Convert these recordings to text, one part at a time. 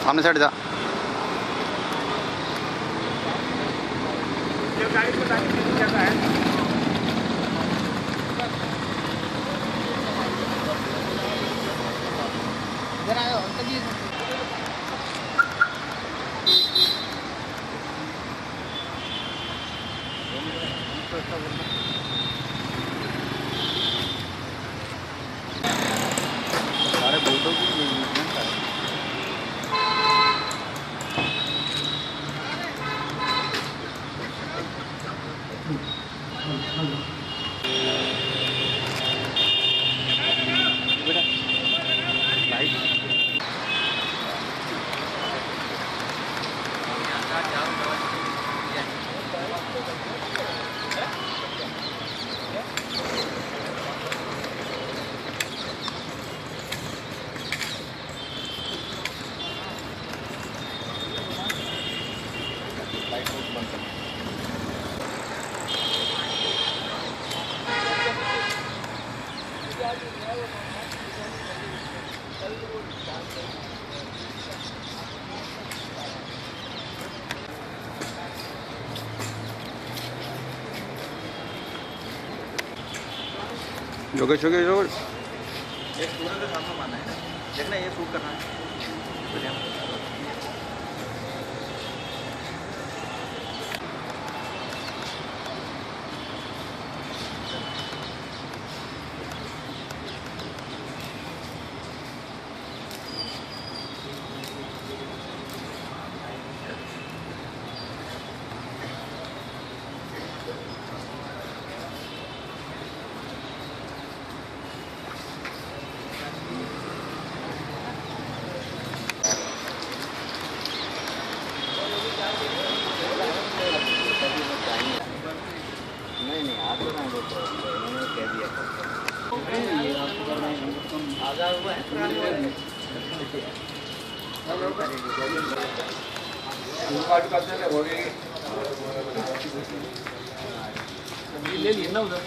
सामने साइड जा। सारे बोर्डों की योगेश योगेश योगेश एक सूरज के सामने मारना है, देखना ये शूट करना है। ले लिए ना उधर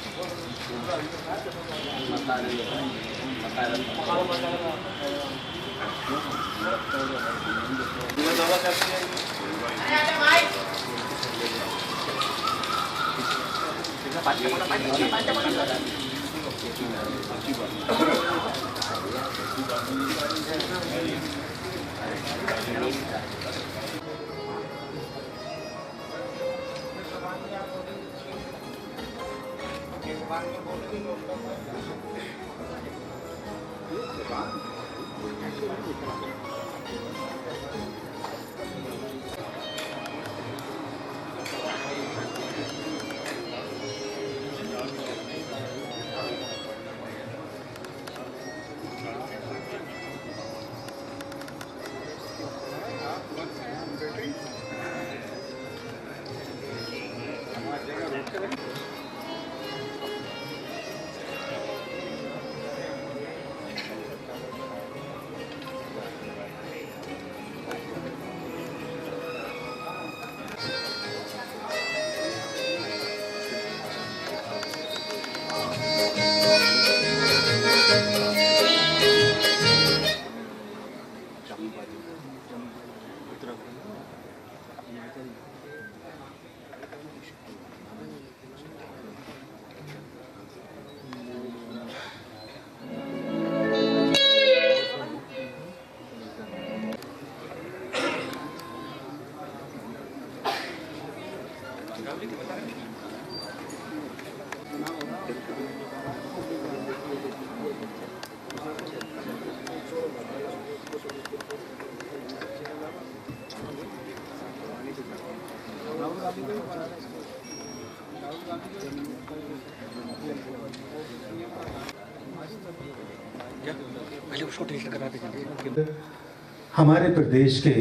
हमारे प्रदेश के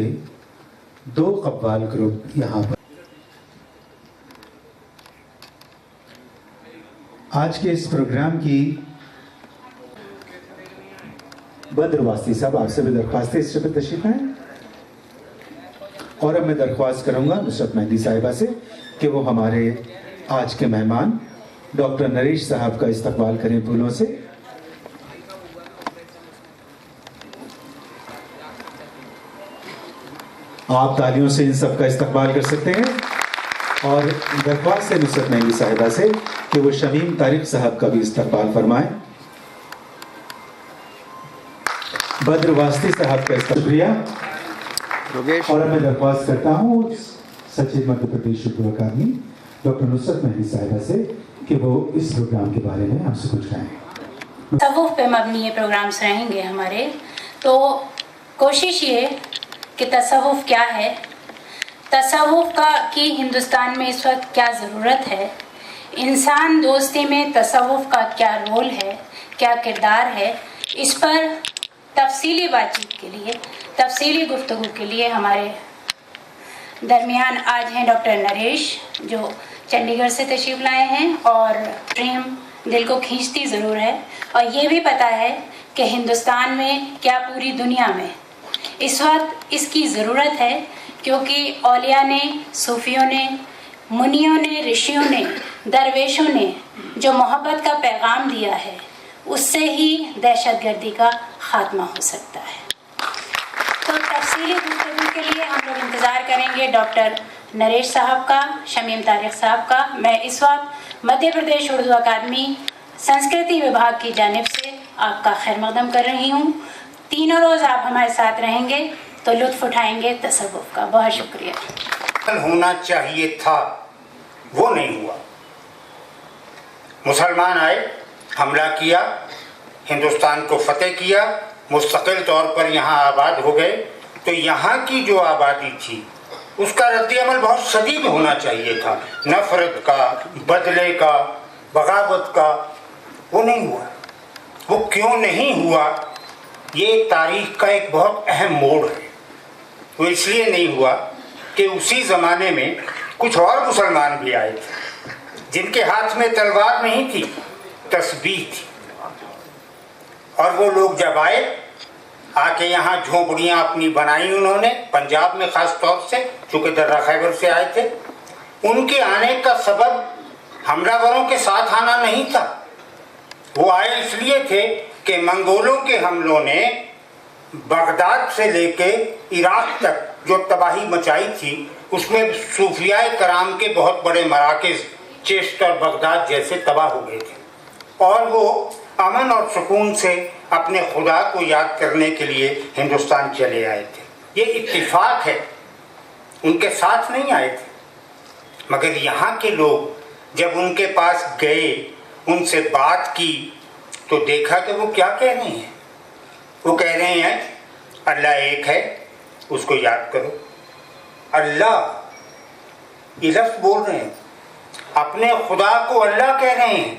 2 कव्वाल ग्रुप यहाँ पर आज के इस प्रोग्राम की बद्र वास्ती साहब आपसे भी दरख्वास्त है इस पर तशरीफ आए। اور اب میں درخواست کروں گا نصرت مہندی صاحبہ سے کہ وہ ہمارے آج کے مہمان ڈاکٹر نریش صاحب کا استقبال کریں پھولوں سے. آپ تالیوں سے ان سب کا استقبال کر سکتے ہیں. اور درخواست ہے نصرت مہندی صاحبہ سے کہ وہ شمیم طارق صاحب کا بھی استقبال فرمائیں. بدر واسطی صاحب کا شکریہ. योगेश اور اب میں درخواست کرتا ہوں سچے مدھیہ پردیش اردو اکادمی ڈاکٹر نصرت مہندی صاحبہ سے کہ وہ اس پروگرام کے بارے میں ہم سے کچھ کہیں. تصوف پہ مبنی یہ پروگرامز رہیں گے ہمارے. تو کوشش یہ کہ تصوف کیا ہے، تصوف کی ہندوستان میں اس وقت کیا ضرورت ہے، انسان دوستی میں تصوف کا کیا رول ہے، کیا کردار ہے، اس پر تفصیلی بات چیت کے لیے، تفصیلی گفتگو کے لیے ہمارے درمیان آج ہیں ڈاکٹر نریش، جو چنڈی گڑھ سے تشریف لائے ہیں. اور ڈریم دل کو کھینچتی ضرور ہے، اور یہ بھی پتہ ہے کہ ہندوستان میں کیا پوری دنیا میں اس وقت اس کی ضرورت ہے، کیونکہ اولیاء نے، صوفیوں نے، منیوں نے، رشیوں نے، درویشوں نے جو محبت کا پیغام دیا ہے، اس سے ہی دہشت گردی کا خاتمہ ہو سکتا ہے. تو تفصیلی گفتگو کے لیے ہم لوگ انتظار کریں گے ڈاکٹر نریش صاحب کا، شمیم طارق صاحب کا. میں اس وقت مدھیہ پردیش اردو اکادمی سنسکرتی وبھاگ کی جانب سے آپ کا خیر مقدم کر رہی ہوں. تینوں روز آپ ہمارے ساتھ رہیں گے تو لطف اٹھائیں گے تصوف کا. بہت شکریہ. ہونا چاہیے تھا وہ نہیں ہوا. مسلمان آئے، حملہ کیا، ہندوستان کو فتح کیا، مستقل طور پر یہاں آباد ہو گئے. تو یہاں کی جو آبادی تھی اس کا رد عمل بہت شدید ہونا چاہیے تھا، نفرت کا، بدلے کا، بغاوت کا. وہ نہیں ہوا. وہ کیوں نہیں ہوا؟ یہ تاریخ کا ایک بہت اہم موڑ ہے. وہ اس لیے نہیں ہوا کہ اسی زمانے میں کچھ اور مسلمان بھی آئے تھے جن کے ہاتھ میں تلوار نہیں تھی، تسبیح تھی. اور وہ لوگ جب آئے، آ کے یہاں جھونپڑیاں اپنی بنائی انہوں نے، پنجاب میں خاص طور سے، چونکہ درہ خیبر سے آئے تھے. ان کے آنے کا سبب حملہ وروں کے ساتھ آنا نہیں تھا. وہ آئے اس لیے تھے کہ منگولوں کے حملوں نے بغداد سے لے کے عراق تک جو تباہی مچائی تھی، اس میں صوفیاء کرام کے بہت بڑے مراکز چشت اور بغداد جیسے تباہ ہو گئے تھے. اور وہ امن اور سکون سے اپنے خدا کو یاد کرنے کے لیے ہندوستان چلے آئے تھے. یہ اتفاق ہے، ان کے ساتھ نہیں آئے تھے. مگر یہاں کے لوگ جب ان کے پاس گئے، ان سے بات کی، تو دیکھا کہ وہ کیا کہہ رہے ہیں. وہ کہہ رہے ہیں اللہ ایک ہے، اس کو یاد کرو. اللہ یہ لفظ بول رہے ہیں، اپنے خدا کو اللہ کہہ رہے ہیں.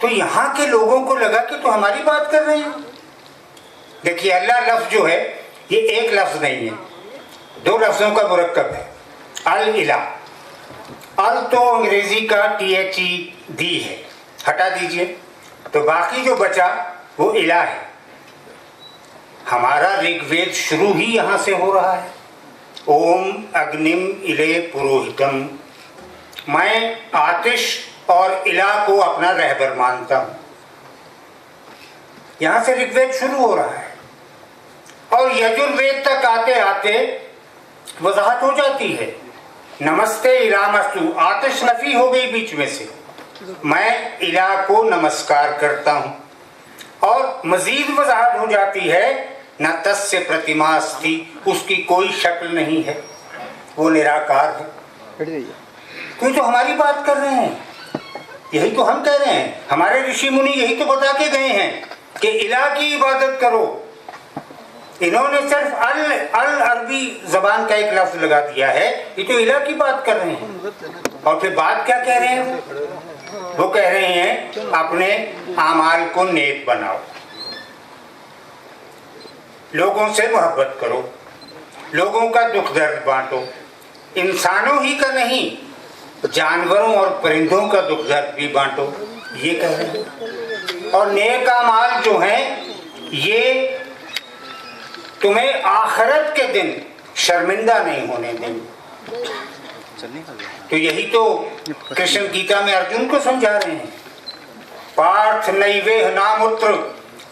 تو یہاں کے لوگوں کو لگا کہ تو ہماری بات کر رہے ہیں. دیکھیے اللہ لفظ جو ہے یہ ایک لفظ نہیں ہے، دو لفظوں کا مرکب ہے. الہ، ال تو انگریزی کا THE ہے، ہٹا دیجئے تو باقی جو بچا وہ الہ ہے. ہمارا رگ وید شروع ہی یہاں سے ہو رہا ہے. اوم اگنم الے پروہتم. میں آتش اور الہ کو اپنا رہبر مانتا ہوں. یہاں سے رگ وید شروع ہو رہا ہے. اور یجروید تک آتے آتے وضاحت ہو جاتی ہے. نمستے الامستو، آتش نفی ہو گئی بیچ میں سے. میں الہ کو نمسکار کرتا ہوں. اور مزید وضاحت ہو جاتی ہے، نہ تس سے پرتماستی، اس کی کوئی شکل نہیں ہے، وہ نراکار ہے. کوئی تو ہماری بات کر رہے ہیں، یہی تو ہم کہہ رہے ہیں. ہمارے رشی منی یہی تو بتا کے گئے ہیں کہ الہ کی عبادت کرو. انہوں نے صرف عربی زبان کا ایک لفظ لگا دیا ہے. یہ تو الہ کی بات کر رہے ہیں. اور پھر بات کیا کہہ رہے ہیں؟ وہ کہہ رہے ہیں اپنے اعمال کو نیک بناؤ، لوگوں سے محبت کرو، لوگوں کا دکھ درد بانٹو. انسانوں ہی کا نہیں، جانوروں اور پرندوں کا دکھ درد بھی بانٹو، یہ کہہ رہے ہیں. اور نیک اعمال جو ہیں یہ تمہیں آخرت کے دن शर्मिंदा नहीं होने देंगे। तो यही तो कृष्ण गीता में अर्जुन को समझा रहे हैं। पार्थ नैवेह नामुत्र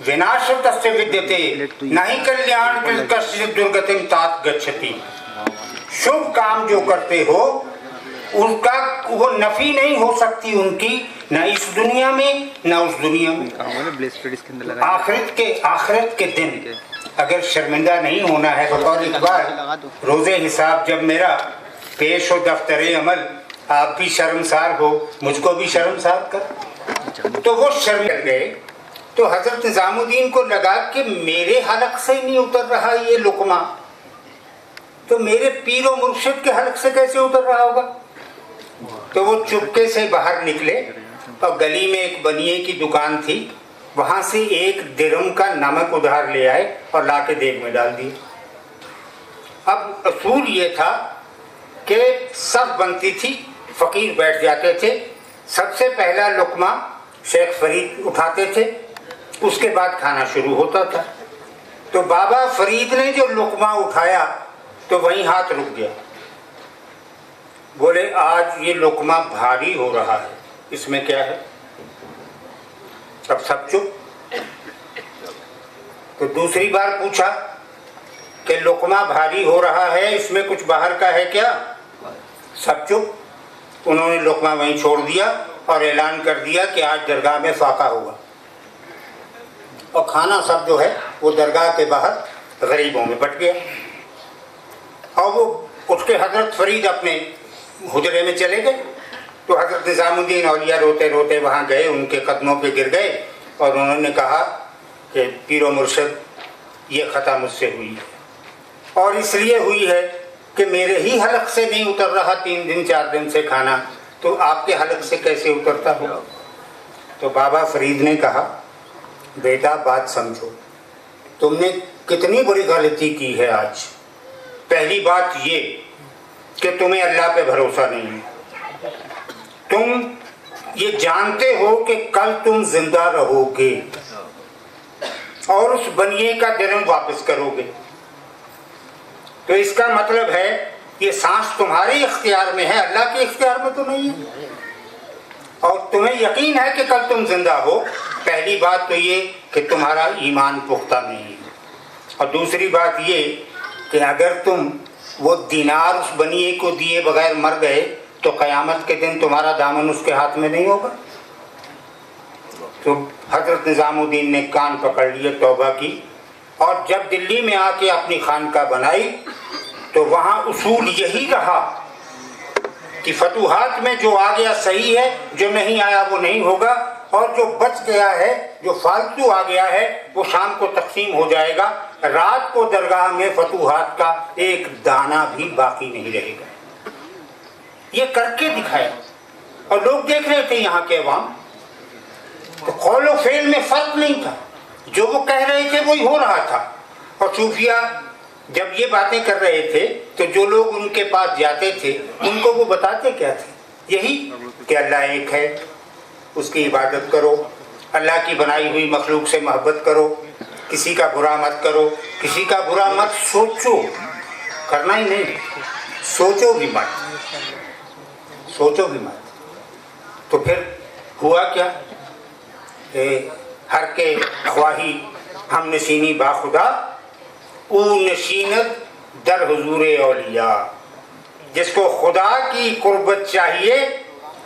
विनाश तस्य विद्यते नहीं कल्याण कश्चित् दुर्गतिम तात गच्छति। शुभ काम जो करते हो उसका वो नफी नहीं हो सकती उनकी, न इस दुनिया में न उस दुनिया में। आखिरत के दिन अगर शर्मिंदा नहीं होना है, बतौर इकबाल रोजे हिसाब जब मेरा पेश हो दफ्तरे अमल, आप भी शर्मसार हो, मुझको भी शर्मसार कर, तो वो शर्म कर गए। तो हजरत निजामुद्दीन को लगा कि मेरे हलक से नहीं उतर रहा ये लुकमा, तो मेरे पीर और मुर्शिद के हलक से कैसे उतर रहा होगा। तो वो चुपके से बाहर निकले और गली में एक बनिए की दुकान थी, वहां से 1 दिरहम का नमक उधार ले आए और लाके देग में डाल दिए। अब असूल ये था कि सब बनती थी, फकीर बैठ जाते थे, सबसे पहला लुकमा शेख फरीद उठाते थे, उसके बाद खाना शुरू होता था। तो बाबा फरीद ने जो लुकमा उठाया तो वहीं हाथ रुक गया, बोले आज ये लुकमा भारी हो रहा है, इसमें क्या है। अब सब चुप। तो दूसरी बार पूछा कि लुकमा भारी हो रहा है, इसमें कुछ बाहर का है क्या। सब चुप। उन्होंने लुकमा वहीं छोड़ दिया और ऐलान कर दिया कि आज दरगाह में फाका हुआ, और खाना सब जो है वो दरगाह के बाहर गरीबों में बट गया। और वो उठ के हजरत फरीद अपने हुजरे में चले गए। तो हजरत निजामुद्दीन औलिया रोते रोते वहाँ गए, उनके कदमों पे गिर गए और उन्होंने कहा कि पीरो मुर्शिद ये खता मुझसे हुई है, और इसलिए हुई है कि मेरे ही हलक से नहीं उतर रहा 3 दिन 4 दिन से खाना, तो आपके हलक से कैसे उतरता होगा। तो बाबा फरीद ने कहा बेटा बात समझो, तुमने कितनी बड़ी गलती की है आज। पहली बात ये कि तुम्हें अल्लाह पे भरोसा नहीं है। तुम ये जानते हो कि कल तुम जिंदा रहोगे और उस बनिए का दिरहम वापस करोगे, तो इसका मतलब है ये सांस तुम्हारे इख्तियार में है, अल्लाह के इख्तियार में तो नहीं है। और तुम्हें यकीन है कि कल तुम जिंदा हो। पहली बात तो ये कि तुम्हारा ईमान पुख्ता नहीं है, और दूसरी बात ये कि अगर तुम वो दिनार उस बनिए को दिए बगैर मर गए तो क़यामत के दिन तुम्हारा दामन उसके हाथ में नहीं होगा। तो हजरत निजामुद्दीन ने कान पकड़ लिए, तौबा की, और जब दिल्ली में आके अपनी खानका बनाई तो वहाँ उसूल यही रहा कि फतूहात में जो आ गया सही है, जो नहीं आया वो नहीं होगा, और जो बच गया है, जो फालतू आ गया है, वो शाम को तकसीम हो जाएगा। रात को दरगाह में फतूहात का एक दाना भी बाकी नहीं रहेगा। ये करके दिखाया, और लोग देख रहे थे यहाँ के अवाम। तो कौल और फेल में फर्क नहीं था, जो वो कह रहे थे वही हो रहा था। और सूफिया जब ये बातें कर रहे थे तो जो लोग उनके पास जाते थे उनको वो बताते क्या थे, यही कि अल्लाह एक है, उसकी इबादत करो, अल्लाह की बनाई हुई मखलूक से मोहब्बत करो, किसी का बुरा मत करो, किसी का बुरा मत सोचो, करना ही नहीं, सोचो भी मत, सोचो भी मत। तो फिर हुआ क्या, हर के ख्वाही हम नशीनी बाखुदा ऊ नशीनत दर हुजूरे औलिया। जिसको खुदा की कुर्बत चाहिए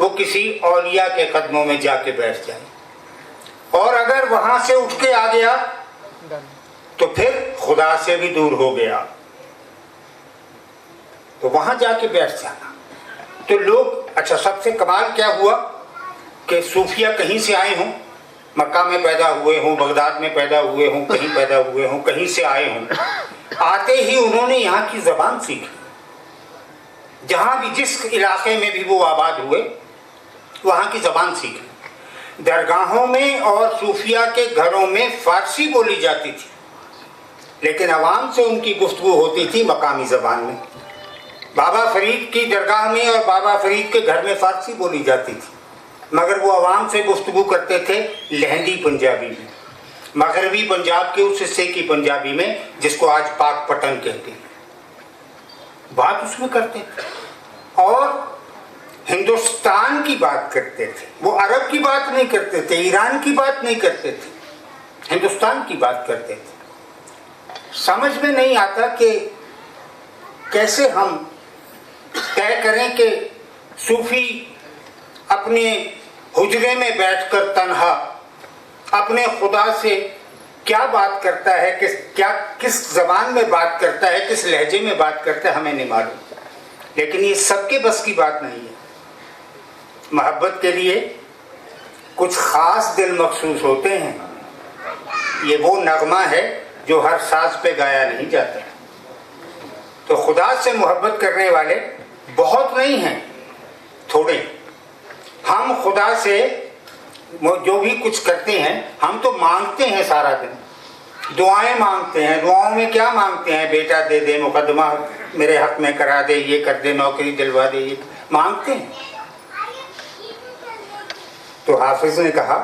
वो किसी औलिया के कदमों में जाके बैठ जाए, और अगर वहां से उठ के आ गया तो फिर खुदा से भी दूर हो गया, तो वहां जाके बैठ जाना। तो लोग, अच्छा सबसे कमाल क्या हुआ कि सूफिया कहीं से आए हों, मक्का में पैदा हुए हों, बगदाद में पैदा हुए हों, कहीं पैदा हुए हों, कहीं से आए हों, आते ही उन्होंने यहाँ की जबान सीखी। जहाँ भी जिस इलाके में भी वो आबाद हुए वहाँ की जबान सीखी। दरगाहों में और सूफिया के घरों में फारसी बोली जाती थी, लेकिन आवाम से उनकी गुफ्तगू होती थी मकामी ज़बान में। बाबा फरीद की दरगाह में और बाबा फरीद के घर में फारसी बोली जाती थी, मगर वो आवाम से गुफ्तगू करते थे लहंदी पंजाबी में, मगरबी पंजाब के उस हिस्से की पंजाबी में जिसको आज पाक पटन कहते हैं। बात उसमें करते थे और हिंदुस्तान की बात करते थे। वो अरब की बात नहीं करते थे, ईरान की बात नहीं करते थे, हिंदुस्तान की बात करते थे। समझ में नहीं आता कि कैसे हम तय करें कि सूफी अपने हुजरे में बैठकर तन्हा अपने खुदा से क्या बात करता है, किस जबान में बात करता है, किस लहजे में बात करता है, हमें नहीं मालूम। लेकिन ये सबके बस की बात नहीं है। मोहब्बत के लिए कुछ खास दिल मखसूस होते हैं। ये वो नगमा है जो हर साज पे गाया नहीं जाता। तो खुदा से मोहब्बत करने वाले बहुत नहीं हैं, थोड़े। हम खुदा से जो भी कुछ करते हैं, हम तो मांगते हैं सारा दिन, दुआएं मांगते हैं। दुआओं में क्या मांगते हैं? बेटा दे दे, मुकदमा मेरे हक में करा दे, ये कर दे, नौकरी दिलवा दे, ये मांगते हैं। तो हाफिज ने कहा,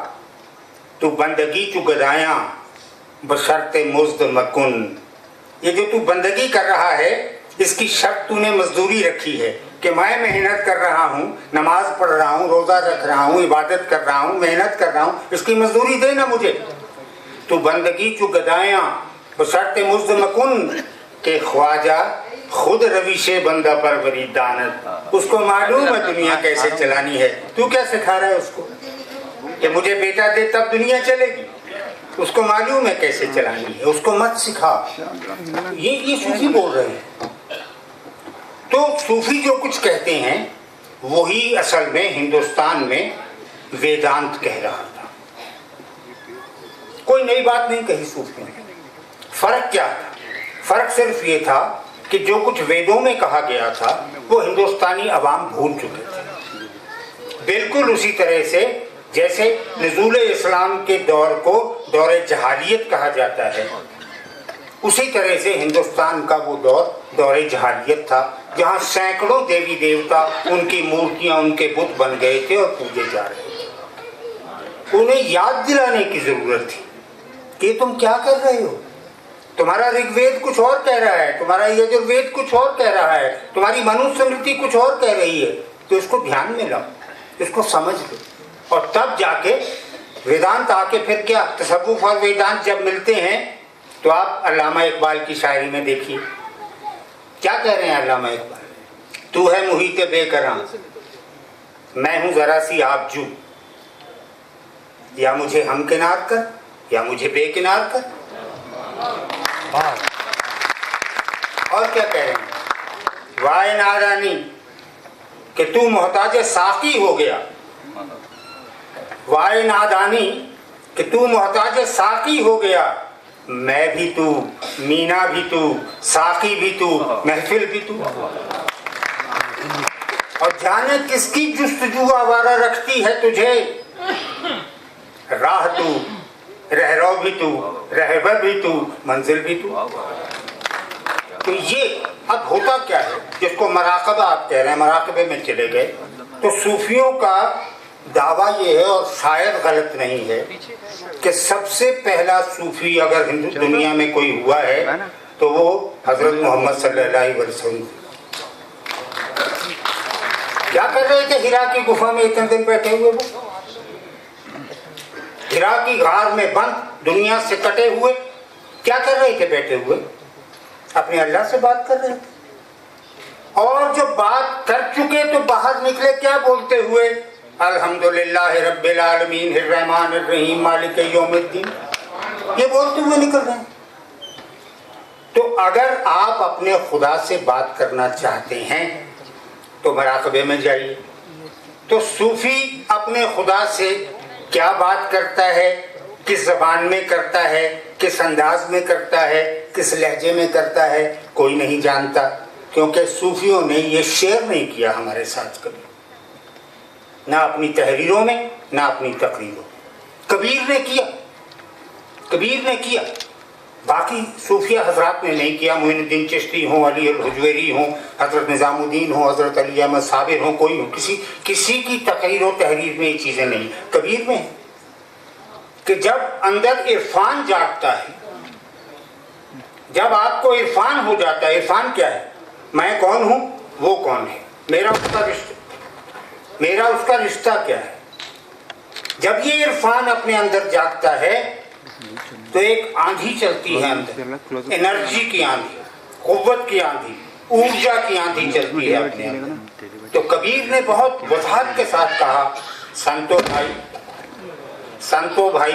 तू बंदगी चु गदाया बशर्ते मुज्द मकुन। ये जो तू बंदगी कर रहा है, इसकी शर्त तूने मजदूरी रखी है कि मैं मेहनत कर रहा हूँ, नमाज पढ़ रहा हूँ, रोज़ा रख रहा हूँ, इबादत कर रहा हूँ, मेहनत कर रहा हूँ, इसकी मजदूरी दे ना मुझे। तू बंदगी चु गदाया बशर्ते मुज्द मकुन के ख्वाजा खुद रविशे बंदा परवरी दानत। उसको मालूम है दुनिया कैसे चलानी है। तू क्या सिखा रहा है उसको कि मुझे बेटा दे तब दुनिया चलेगी? उसको मालूम है कैसे चलानी है, उसको मत सिखा। ये सूफी बोल रहे हैं। तो सूफी जो कुछ कहते हैं वही असल में हिंदुस्तान में वेदांत कह रहा था। कोई नई बात नहीं कही सूफी ने। फर्क क्या था? फर्क सिर्फ ये था कि जो कुछ वेदों में कहा गया था वो हिंदुस्तानी अवाम भूल चुके थे। बिल्कुल उसी तरह से जैसे नज़ूल इस्लाम के दौर को दौरे जहालियत कहा जाता है, उसी तरह से हिंदुस्तान का वो दौर दौरे जहालियत था, जहाँ सैकड़ों देवी देवता, उनकी मूर्तियाँ, उनके बुत बन गए थे और पूजे जा रहे थे। उन्हें याद दिलाने की जरूरत थी कि तुम क्या कर रहे हो। तुम्हारा ऋग्वेद कुछ और कह रहा है, तुम्हारा यजुर्वेद कुछ और कह रहा है, तुम्हारी मनुस्मृति कुछ और कह रही है। तो इसको ध्यान में लाओ, इसको समझ लो, और तब जाके वेदांत आके फिर क्या तसव्वुफ और वेदांत जब मिलते हैं तो आप अल्लामा इकबाल की शायरी में देखिए क्या कह रहे हैं अल्लामा इकबाल। तू है मुहीत बेकरां, मैं हूं जरा सी आबजू, या मुझे हमकिनार कर या मुझे बेकिनार कर। और क्या कह रहे हैं? वाए नादानी कि तू मोहताज साकी हो गया, वाए नादानी कि तू मोहताज साकी हो गया, मैं भी तू, मीना भी तू, साकी भी तू, महफिल भी तू। और जाने किसकी जुस्तजू आवारा रखती है तुझे, राह तू, रहरो भी तू, रहबर भी तू, मंजिल भी तू। तो ये अब होता क्या है, जिसको मराकबा आप कह रहे हैं, मराकबे में चले गए। तो सूफियों का दावा ये है, और शायद गलत नहीं है, कि सबसे पहला सूफी अगर हिंदू दुनिया में कोई हुआ है तो वो हजरत मोहम्मद सल्लल्लाहु अलैहि वसल्लम। क्या कर रहे थे हिरा की गुफा में इतने दिन बैठे हुए? वो हिरा की गार में बंद, दुनिया से कटे हुए, क्या कर रहे थे बैठे हुए? अपने अल्लाह से बात कर रहे थे। और जो बात कर चुके तो बाहर निकले क्या बोलते हुए? अल्हम्दुलिल्लाह रब्बिल आलमीन रहमानिर रहीम मालिक यौमिद्दीन, ये बोलते हुए निकल रहे हैं। तो अगर आप अपने खुदा से बात करना चाहते हैं तो मराकबे में जाइए। तो सूफी अपने खुदा से क्या बात करता है, किस जबान में करता है, किस अंदाज में करता है, किस लहजे में करता है, कोई नहीं जानता, क्योंकि सूफियों ने ये शेयर नहीं किया हमारे साथ कभी, ना अपनी तहरीरों में ना अपनी तकरीरों में। कबीर ने किया, कबीर ने किया, बाकी सूफिया हजरात ने नहीं किया। मोइनुद्दीन चिश्ती हो, अली हुजवेरी हो, हजरत निजामुद्दीन हो, हजरत अली अहमद साबिर हो, कोई हो, किसी की तकरीर और तहरीर में ये चीज़ें नहीं। कबीर में कि जब अंदर इरफान जागता है, जब आपको इरफान हो जाता है। इरफान क्या है? मैं कौन हूँ, वो कौन है, मेरा उसका रिश्ता क्या है। जब ये इरफान अपने अंदर जागता है तो एक आंधी चलती है अंदर, एनर्जी की आंधी, कुव्वत की आंधी, ऊर्जा की आंधी चलती है अपने अंदर। तो कबीर ने बहुत वजाहत के साथ कहा, संतो भाई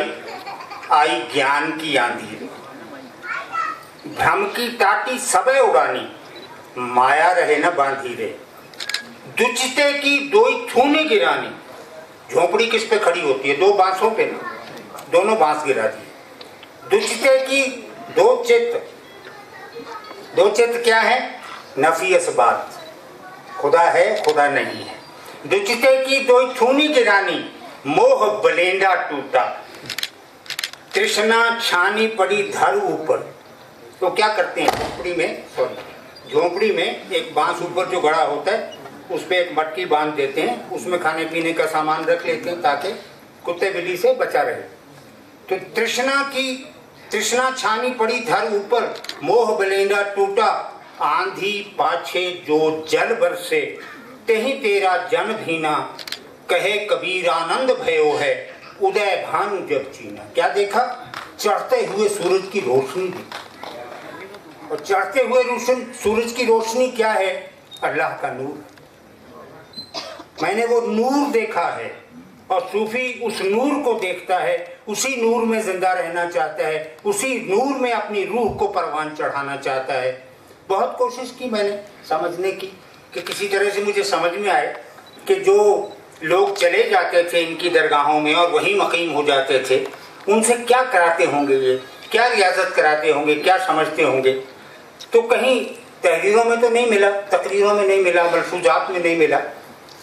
आई ज्ञान की आंधी, भ्रम की टाटी सबे उड़ानी, माया रहे न बांधी रे, दुचते की दोई थूनी गिरानी। झोपड़ी किस पे खड़ी होती है, दो बांसों पे ना, दोनों बांस गिरा दिए। दुचते की दो चित्त क्या है, नफी बात, खुदा है खुदा नहीं है। दुचते की दो थूनी गिरानी, मोह बलेंडा टूटा, तृष्णा छानी पड़ी धर ऊपर। तो क्या करते हैं झोपड़ी में एक बांस ऊपर जो गड़ा होता है उस पे एक मटकी बांध देते हैं, उसमें खाने पीने का सामान रख लेते हैं ताकि कुत्ते बिल्ली से बचा रहे। तो तृष्णा छानी पड़ी धर ऊपर, मोह बलेंडा टूटा, आंधी पाछे जो जल बरसे, तेहि तेरा जन धीना, कहे कबीर आनंद भयो है, उदय भानु जब चीना। क्या देखा, चढ़ते हुए सूरज की रोशनी देखी, और चढ़ते हुए सूरज की रोशनी क्या है, अल्लाह का नूर। मैंने वो नूर देखा है, और सूफी उस नूर को देखता है, उसी नूर में जिंदा रहना चाहता है, उसी नूर में अपनी रूह को परवान चढ़ाना चाहता है। बहुत कोशिश की मैंने समझने की कि किसी तरह से मुझे समझ में आए कि जो लोग चले जाते थे इनकी दरगाहों में और वहीं मकीम हो जाते थे, उनसे क्या कराते होंगे, ये क्या रियाजत कराते होंगे, क्या समझते होंगे। तो कहीं तहरीरों में तो नहीं मिला, तकरीरों में नहीं मिला, मलफूजात में नहीं मिला,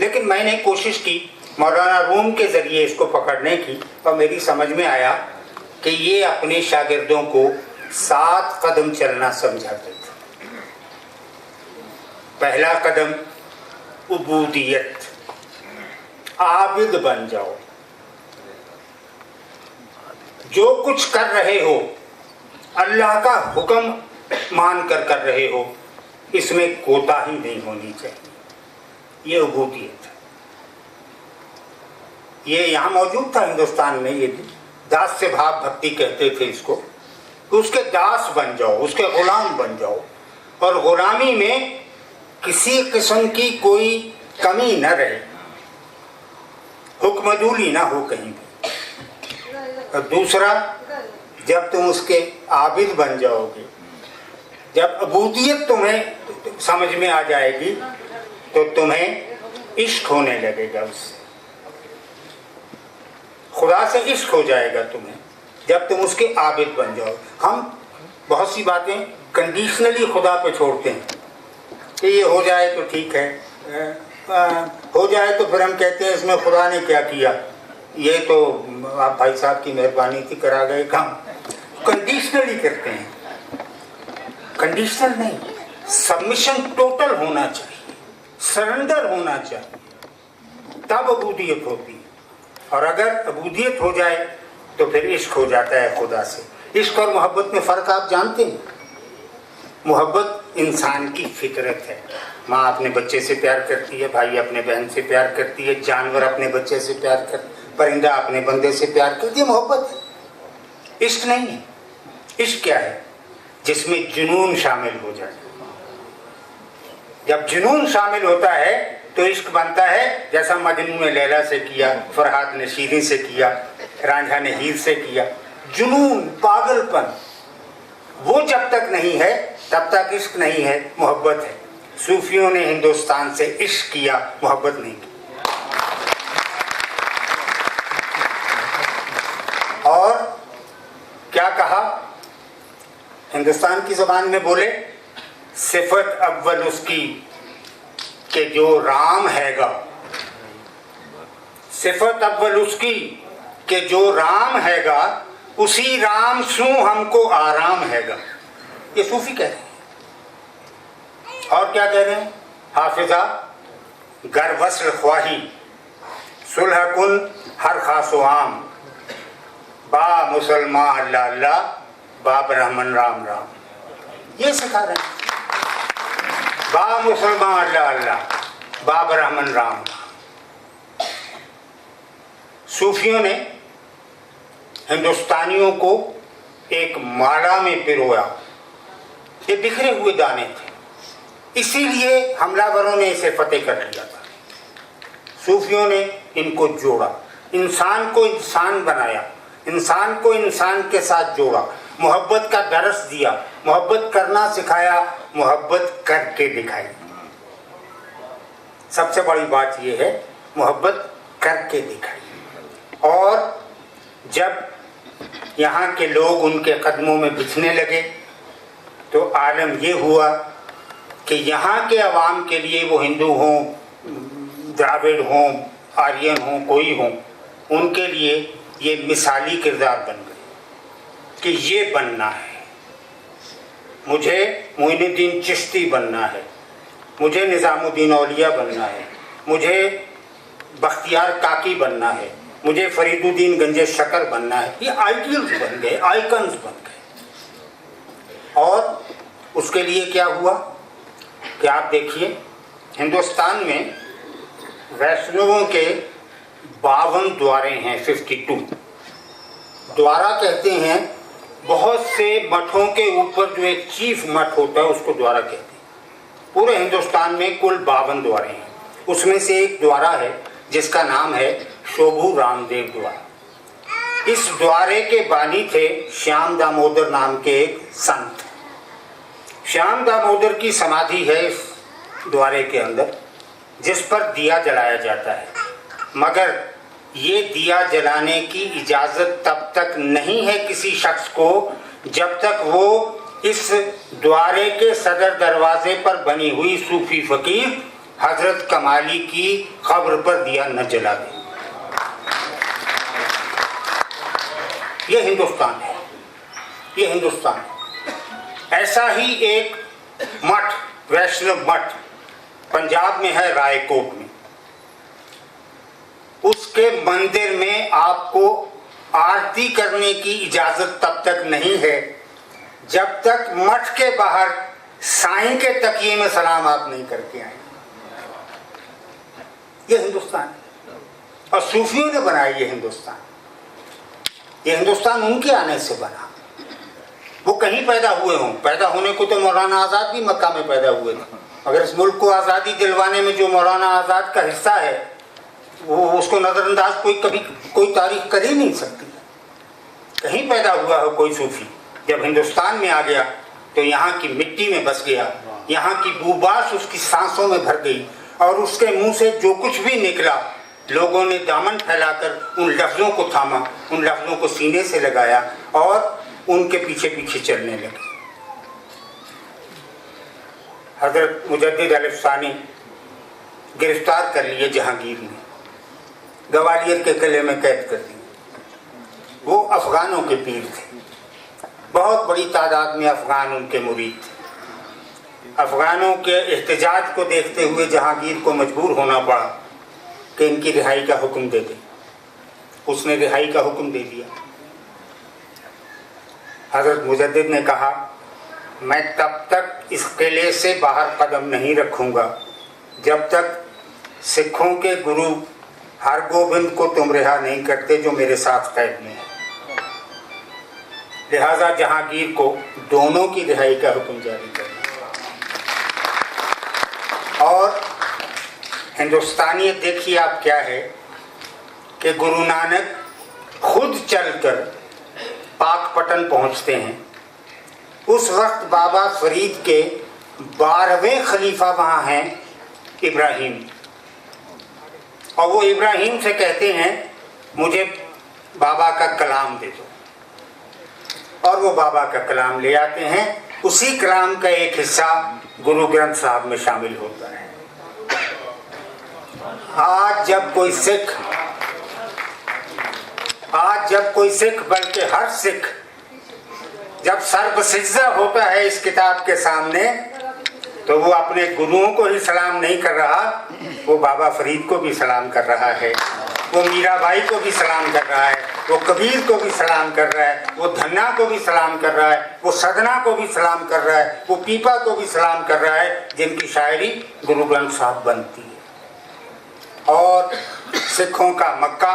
लेकिन मैंने कोशिश की मौलाना रूम के ज़रिए इसको पकड़ने की, और मेरी समझ में आया कि ये अपने शागिर्दों को 7 कदम चलना समझाते थे। पहला कदम उबूदियत, आबिद बन जाओ, जो कुछ कर रहे हो अल्लाह का हुक्म मान कर रहे हो, इसमें कोताही नहीं होनी चाहिए। ये उबूदियत है। ये यहाँ मौजूद था हिंदुस्तान में, ये भी दास से भाव भक्ति कहते थे इसको। तो उसके दास बन जाओ, उसके गुलाम बन जाओ, और गुलामी में किसी किस्म की कोई कमी न रहे, हुक्मदूली ना हो कहीं भी। और दूसरा, जब तुम उसके आबिद बन जाओगे, जब अबूदियत तुम्हें समझ में आ जाएगी, तो तुम्हें इश्क होने लगेगा उससे, खुदा से इश्क हो जाएगा तुम्हें जब तुम उसके आबिद बन जाओ। हम बहुत सी बातें कंडीशनली खुदा पे छोड़ते हैं कि ये हो जाए तो ठीक है, हो जाए तो फिर हम कहते हैं इसमें खुदा ने क्या किया, ये तो आप भाई साहब की मेहरबानी थी, करा गए काम। कंडीशनली करते हैं, कंडीशनल नहीं, सबमिशन टोटल होना चाहिए, सरेंडर होना चाहिए, तब अबूदियत होती है। और अगर अबूदियत हो जाए तो फिर इश्क हो जाता है खुदा से। इश्क और मोहब्बत में फ़र्क आप जानते हैं। मोहब्बत इंसान की फितरत है। माँ अपने बच्चे से प्यार करती है, भाई अपने बहन से प्यार करती है, जानवर अपने बच्चे से प्यार कर, परिंदा अपने बंदे से प्यार करती है, मोहब्बत है, इश्क नहीं है। इश्क क्या है, जिसमें जुनून शामिल हो जाए। जब जुनून शामिल होता है तो इश्क बनता है, जैसा मजनू ने लैला से किया, फरहाद ने शीरीं से किया, रांझा ने हीर से किया। जुनून, पागलपन, वो जब तक नहीं है तब तक इश्क नहीं है, मोहब्बत है। सूफियों ने हिंदुस्तान से इश्क किया, मोहब्बत नहीं की। और क्या कहा, हिंदुस्तान की ज़बान में बोले, सिफत अव्वल उसकी कि जो राम हैगा, सिफत अव्वल उसकी कि जो राम हैगा, उसी राम सू हमको आराम हैगा। ये सूफी कह रहे हैं। और क्या कह रहे हैं, हाफिजा गर वस्ल ख्वाही, सुलह कुन हर खासो आम, बा मुसलमान अल्लाह अल्लाह, बा ब्राह्मण राम राम। ये सिखा रहे हैं। बा मुसलमान अल्लाह अल्लाह, बा ब्राह्मण राम। सूफियों ने हिंदुस्तानियों को एक माला में पिरोया। ये बिखरे हुए दाने थे, इसीलिए हमलावरों ने इसे फतेह कर लिया था। सूफियों ने इनको जोड़ा, इंसान को इंसान बनाया, इंसान को इंसान के साथ जोड़ा, मोहब्बत का दरस दिया, मोहब्बत करना सिखाया, मोहब्बत करके दिखाई। सबसे बड़ी बात यह है, मोहब्बत करके दिखाई। और जब यहाँ के लोग उनके कदमों में बिछने लगे तो आलम ये हुआ कि यहाँ के अवाम के लिए, वो हिंदू हों, द्राविड़ हों, आर्यन हों, कोई हों, उनके लिए ये मिसाली किरदार बन गए कि ये बनना है, मुझे मोइनुद्दीन चिश्ती बनना है, मुझे निज़ामुद्दीन औलिया बनना है, मुझे बख्तियार काकी बनना है, मुझे फरीदुद्दीन गंजे शकर बनना है। ये आइडियल्स बन गए, आइकन्स बन गए। और उसके लिए क्या हुआ कि आप देखिए, हिंदुस्तान में वैष्णवों के 52 द्वारे हैं, 52 द्वारा कहते हैं। बहुत से मठों के ऊपर जो एक चीफ मठ होता है उसको द्वारा कहते हैं। पूरे हिंदुस्तान में कुल 52 द्वारे हैं, उसमें से एक द्वारा है जिसका नाम है शोभू रामदेव द्वारा। इस द्वारे के बानी थे श्याम दामोदर नाम के एक संत। श्याम दामोदर की समाधि है इस द्वारे के अंदर, जिस पर दिया जलाया जाता है। मगर ये दिया जलाने की इजाज़त तब तक नहीं है किसी शख्स को जब तक वो इस द्वारे के सदर दरवाजे पर बनी हुई सूफी फकीर हजरत कमाली की कब्र पर दिया न जला दे। ये हिंदुस्तान है, ये हिंदुस्तान है। ऐसा ही एक मठ, वैष्णव मठ पंजाब में है, रायकोट में। उसके मंदिर में आपको आरती करने की इजाजत तब तक नहीं है जब तक मठ के बाहर साईं के तकिए में सलाम आप नहीं करके आए। ये हिंदुस्तान है और सूफियों ने बनाया ये हिंदुस्तान। ये हिंदुस्तान उनके आने से बना। वो कहीं पैदा हुए हों, पैदा होने को तो मौलाना आज़ाद भी मक्का में पैदा हुए थे। अगर इस मुल्क को आज़ादी दिलवाने में जो मौलाना आज़ाद का हिस्सा है वो उसको नज़रअंदाज कभी कोई तारीख कर ही नहीं सकती। कहीं पैदा हुआ हो कोई सूफी, जब हिंदुस्तान में आ गया तो यहाँ की मिट्टी में बस गया, यहाँ की बूबास उसकी सांसों में भर गई और उसके मुंह से जो कुछ भी निकला लोगों ने दामन फैलाकर उन लफ्ज़ों को थामा, उन लफ्ज़ों को सीने से लगाया और उनके पीछे पीछे चलने लगे। हजरत मुजद्दिद अलिफ़सानी गिरफ्तार कर लिए जहांगीर ने, ग्वालियर के किले में कैद कर दिए। वो अफ़गानों के पीर थे, बहुत बड़ी तादाद में अफ़गान उनके मुरीद थे। अफ़गानों के एहतजाज को देखते हुए जहांगीर को मजबूर होना पड़ा कि इनकी रिहाई का हुक्म दे दे। उसने रिहाई का हुक्म दे दिया। हज़रत मुजद्दिद ने कहा, मैं तब तक इस किले से बाहर कदम नहीं रखूँगा जब तक सिखों के गुरु हरगोबिंद को तुम रिहा नहीं करते जो मेरे साथ कैद में है। लिहाजा जहांगीर को दोनों की रिहाई का हुक्म जारी करना। और हिंदुस्तानियत देखिए आप क्या है कि गुरु नानक खुद चलकर पाकपटन पहुंचते हैं। उस वक्त बाबा फरीद के 12वें खलीफा वहाँ हैं, इब्राहिम। और वो इब्राहिम से कहते हैं मुझे बाबा का कलाम दे दो, और वो बाबा का कलाम ले आते हैं। उसी कलाम का एक हिस्सा गुरु ग्रंथ साहब में शामिल होता है। आज जब कोई सिख बल्कि हर सिख जब सर्वसिज्जा होता है इस किताब के सामने तो वो अपने गुरुओं को ही सलाम नहीं कर रहा, वो बाबा फरीद को भी सलाम कर रहा है, वो मीराबाई को भी सलाम कर रहा है, وہ کبیر کو بھی سلام کر رہا ہے, وہ دھنا کو بھی سلام کر رہا ہے, وہ سدنا کو بھی سلام کر رہا ہے, وہ پیپا کو بھی سلام کر رہا ہے, جن کی شاعری گرو گرنتھ صاحب بنتی ہے. اور سکھوں کا مکہ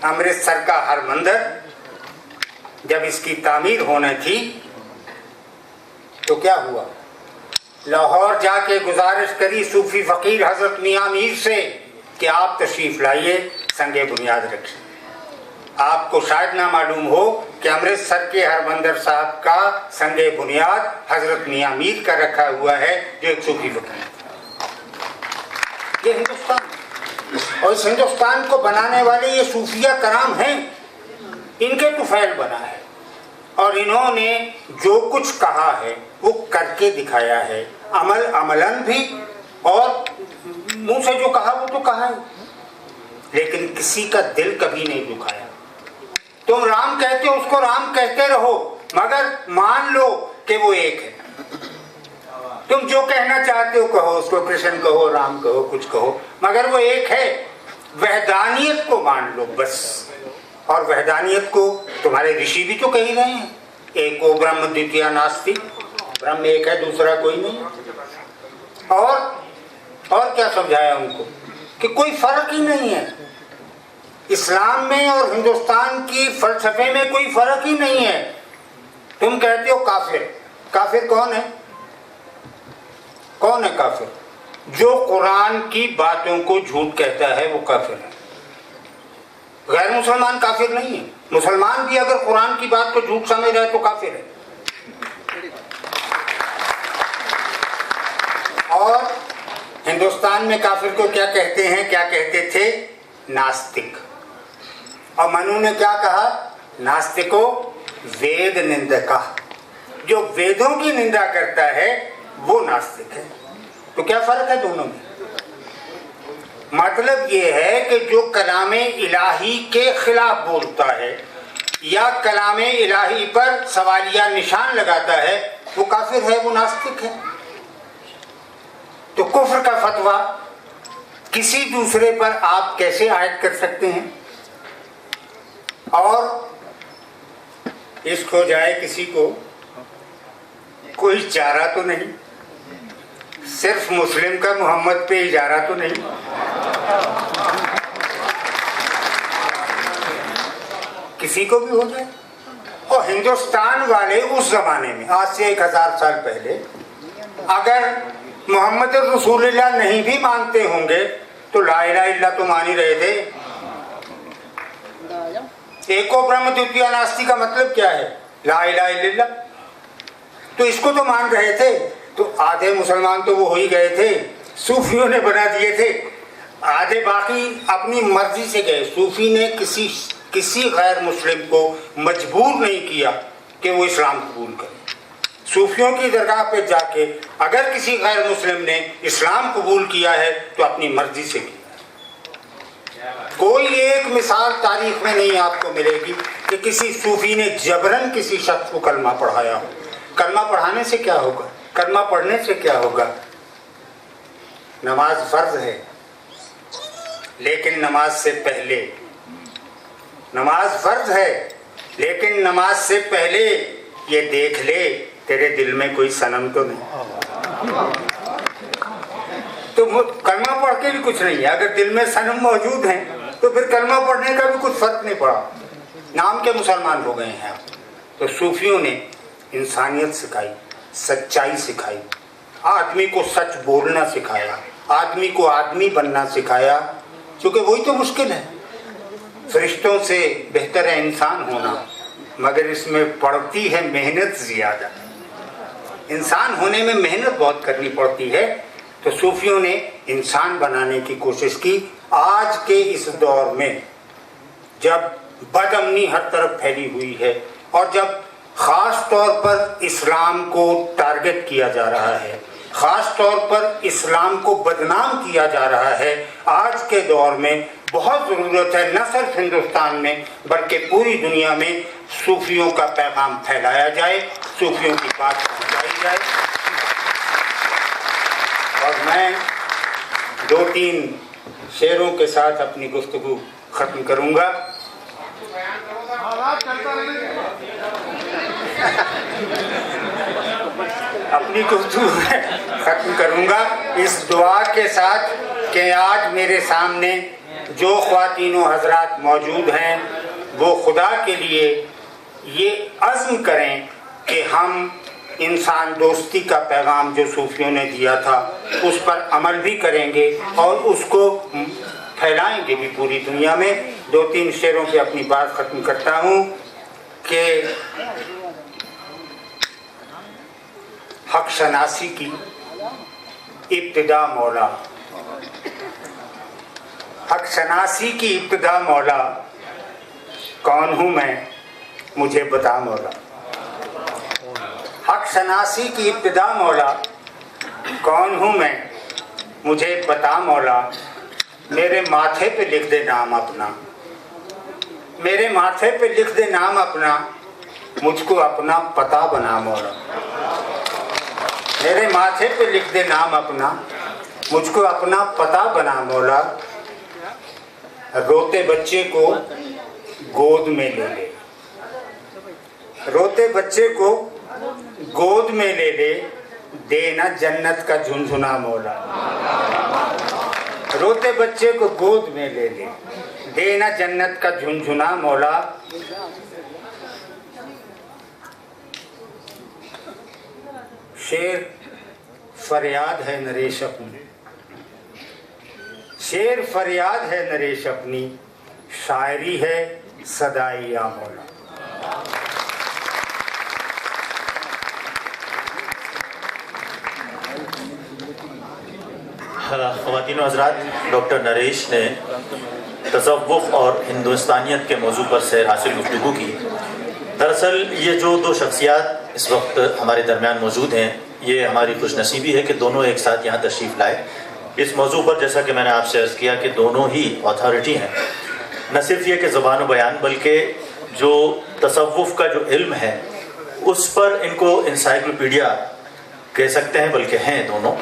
امرتسر کا ہر مندر, جب اس کی تعمیر ہونے تھی تو کیا ہوا, لاہور جا کے گزارش کری صوفی فقیر حضرت میاں میر سے کہ آپ تشریف لائیے, سنگ بنیاد رکھیں. آپ کو شاید نہ معلوم ہو کہ امرتسر کے ہرمندر صاحب کا سنگ بنیاد حضرت میاں میر کا رکھا ہوا ہے, جو ایک صوفی فقیر ہے. یہ ہندوستان, اور اس ہندوستان کو بنانے والے یہ صوفیہ کرام ہیں, ان کے طفیل بنا ہے, اور انہوں نے جو کچھ کہا ہے وہ کر کے دکھایا ہے, عملاً بھی, اور منہ سے جو کہا وہ تو کہا ہے, لیکن کسی کا دل کبھی نہیں دکھایا. تم رام کہتے ہو, اس کو رام کہتے رہو, مگر مان لو کہ وہ ایک ہے. تم جو کہنا چاہتے ہو کہو, اس کو کرشن کہو, رام کہو, کچھ کہو, مگر وہ ایک ہے. وحدانیت کو مان لو بس. اور وحدانیت کو تمہارے رشی بھی تو کہہ رہے ہیں, ایکو برہم دوتیہ ناستی, برہم ایک ہے دوسرا کوئی نہیں. اور کیا سمجھایا ان کو کہ کوئی فرق ہی نہیں ہے. اسلام میں اور ہندوستان کی فلسفے میں کوئی فرق ہی نہیں ہے. تم کہتے ہو کافر, کافر کون ہے؟ کون ہے کافر؟ جو قرآن کی باتوں کو جھوٹ کہتا ہے وہ کافر ہے. غیر مسلمان کافر نہیں ہے. مسلمان بھی اگر قرآن کی بات کو جھوٹ سمجھ رہا ہے تو کافر ہے. اور ہندوستان میں کافر کو کیا کہتے ہیں, کیا کہتے تھے؟ ناستک. اور منو نے کیا کہا؟ ناستکو وید نندکا. جو ویدوں کی نندا کرتا ہے وہ ناستک ہے. تو کیا فرق ہے دونوں میں؟ مطلب یہ ہے کہ جو کلام الہی کے خلاف بولتا ہے یا کلام الہی پر سوالیہ نشان لگاتا ہے وہ کافر ہے, وہ ناستک ہے. تو کفر کا فتویٰ کسی دوسرے پر آپ کیسے عائد کر سکتے ہیں؟ اور عشق ہو جائے کسی کو, کوئی چارہ تو نہیں, صرف مسلم کا محمد پہ اجارہ تو نہیں. کسی کو بھی ہو جائے. اور ہندوستان والے اس زمانے میں, آج سے 1000 سال پہلے, اگر محمد رسول اللہ نہیں بھی مانتے ہوں گے تو لا الہ الا اللہ تو مان ہی رہے تھے. ایکو برہم دوتیہ ناستی کا مطلب کیا ہے؟ لا الہ الا اللہ. تو اس کو تو مان رہے تھے. تو آدھے مسلمان تو وہ ہو ہی گئے تھے, صوفیوں نے بنا دیے تھے. آدھے باقی اپنی مرضی سے گئے. صوفی نے کسی غیر مسلم کو مجبور نہیں کیا کہ وہ اسلام قبول کرے. صوفیوں کی درگاہ پہ جا کے اگر کسی غیر مسلم نے اسلام قبول کیا ہے تو اپنی مرضی سے کیا. کوئی ایک مثال تاریخ میں نہیں آپ کو ملے گی کہ کسی صوفی نے جبرن کسی شخص کو کلمہ پڑھایا ہو. کلمہ پڑھانے سے کیا ہوگا؟ کلمہ پڑھنے سے کیا ہوگا؟ نماز فرض ہے, لیکن نماز سے پہلے, نماز فرض ہے لیکن نماز سے پہلے یہ دیکھ لے تیرے دل میں کوئی صنم تو نہیں. تو کلمہ پڑھ کے بھی کچھ نہیں ہے. اگر دل میں صنم موجود ہیں تو پھر کلمہ پڑھنے کا بھی کچھ فرق نہیں پڑا, نام کے مسلمان ہو گئے ہیں. تو صوفیوں نے انسانیت سکھائی, سچائی سکھائی, آدمی کو سچ بولنا سکھایا, آدمی کو آدمی بننا سکھایا, کیونکہ وہی تو مشکل ہے. فرشتوں سے بہتر ہے انسان ہونا, مگر اس میں پڑتی ہے محنت زیادہ. انسان ہونے میں محنت بہت کرنی پڑتی ہے. تو صوفیوں نے انسان بنانے کی کوشش کی. آج کے اس دور میں جب بد امنی ہر طرف پھیلی ہوئی ہے اور جب خاص طور پر اسلام کو ٹارگٹ کیا جا رہا ہے, خاص طور پر اسلام کو بدنام کیا جا رہا ہے, آج کے دور میں بہت ضرورت ہے نہ صرف ہندوستان میں بلکہ پوری دنیا میں صوفیوں کا پیغام پھیلایا جائے, صوفیوں کی بات پہنچائی جائے. اور میں 2-3 شعروں کے ساتھ اپنی گفتگو ختم کروں گا. अपनी गुफ्तगू ख़त्म करूँगा इस दुआ के साथ कि आज मेरे सामने जो ख्वातीनो हजरात मौजूद हैं वो खुदा के लिए ये अज़्म करें कि हम इंसान दोस्ती का पैगाम जो सूफियों ने दिया था उस पर अमल भी करेंगे और उसको फैलाएंगे भी पूरी दुनिया में। 2-3 शेरों पे अपनी बात ख़त्म करता हूँ कि हक शनासी की इब्तिदा मौला, हक शनासी की इब्तिदा मौला, कौन हूँ मैं मुझे बता मौला। हक शनासी की इब्तिदा मौला, कौन हूँ मैं मुझे बता मौला। मेरे माथे पे लिख दे नाम अपना, मेरे माथे पे लिख दे नाम अपना, मुझको अपना पता बना मौला। मेरे माथे पे लिख दे नाम अपना, मुझको अपना पता बना मौला। रोते बच्चे को गोद में ले ले, रोते बच्चे को गोद में ले ले, देना जन्नत का झुनझुना मौला। रोते बच्चे को गोद में ले ले, देना जन्नत का झुनझुना मौला। शेर फरियाद है नरेश अपनी, शेर फरियाद है नरेश अपनी, शायरी है सदाई या मौला। ख़वातीन व हज़रात, डॉक्टर नरेश ने तसव्वुफ़ और हिंदुस्तानियत के मौजू पर सैर हासिल गुफ्तगू की। दरअसल ये जो दो शख्सियात इस वक्त हमारे दरमियान मौजूद हैं, ये हमारी खुशनसीबी है कि दोनों एक साथ यहाँ तशरीफ़ लाए। इस मौजू पर जैसा कि मैंने आपसे अर्ज़ किया कि दोनों ही अथॉरिटी हैं, न सिर्फ ये कि ज़बान बयान बल्कि जो तसव्वुफ़ का जो इल्म है उस पर इनको इंसाइक्लोपीडिया कह सकते हैं, बल्कि हैं दोनों।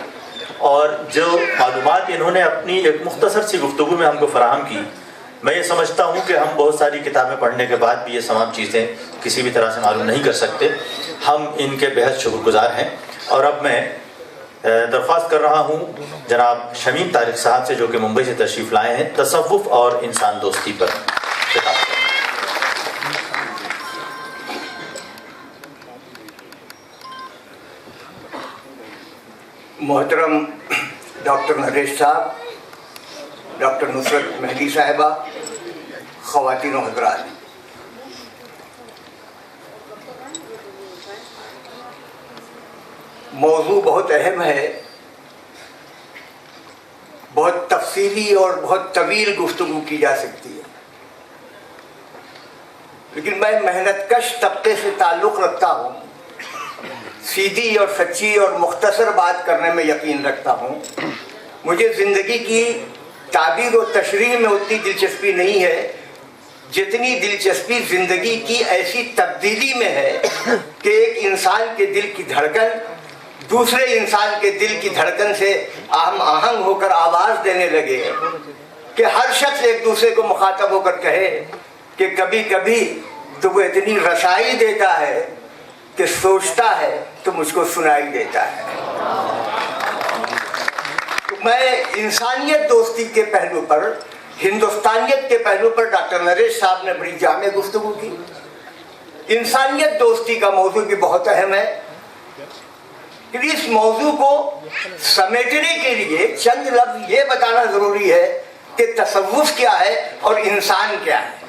और जो मालूमात इन्होंने अपनी एक मुख्तसर सी गुफ्तगू में हमको फराहम की, मैं ये समझता हूँ कि हम बहुत सारी किताबें पढ़ने के बाद भी ये तमाम चीज़ें किसी भी तरह से मालूम नहीं कर सकते। हम इनके बेहद शुक्रगुजार हैं। और अब मैं दरख्वास्त कर रहा हूँ जनाब शमीम तारिक साहब से, जो कि मुंबई से तशरीफ़ लाए हैं, तसव्वुफ़ और इंसान दोस्ती पर खिताब करें। मोहतरम डॉक्टर नरेश साहब, डॉक्टर नुसरत मेहदी साहिबा, ख़वातीन व हज़रात, मौजू बहुत अहम है। बहुत तफसीली और बहुत तवील गुफ्तगू की जा सकती है, लेकिन मैं मेहनतकश तबके से ताल्लुक़ रखता हूँ, सीधी और सच्ची और मुख्तसर बात करने में यकीन रखता हूँ। मुझे ज़िंदगी की ताबीर और तशरीह में उतनी दिलचस्पी नहीं है जितनी दिलचस्पी ज़िंदगी की ऐसी तब्दीली में है कि एक इंसान के दिल की धड़कन दूसरे इंसान के दिल की धड़कन से आहम आहंग होकर आवाज़ देने लगे कि हर शख्स एक दूसरे को मुखातब होकर कहे कि कभी कभी तो वो इतनी रसाई देता है कि सोचता है तो मुझको सुनाई देता है। तो मैं इंसानियत दोस्ती के पहलू पर, हिंदुस्तानियत के पहलू पर डॉक्टर नरेश साहब ने बड़ी जामे गुफ्तगू की। इंसानियत दोस्ती का मौजू भी बहुत अहम है। इस मौजू को समेटने के लिए चंद लफ्ज़ ये बताना ज़रूरी है कि तसव्वुफ़ क्या है और इंसान क्या है।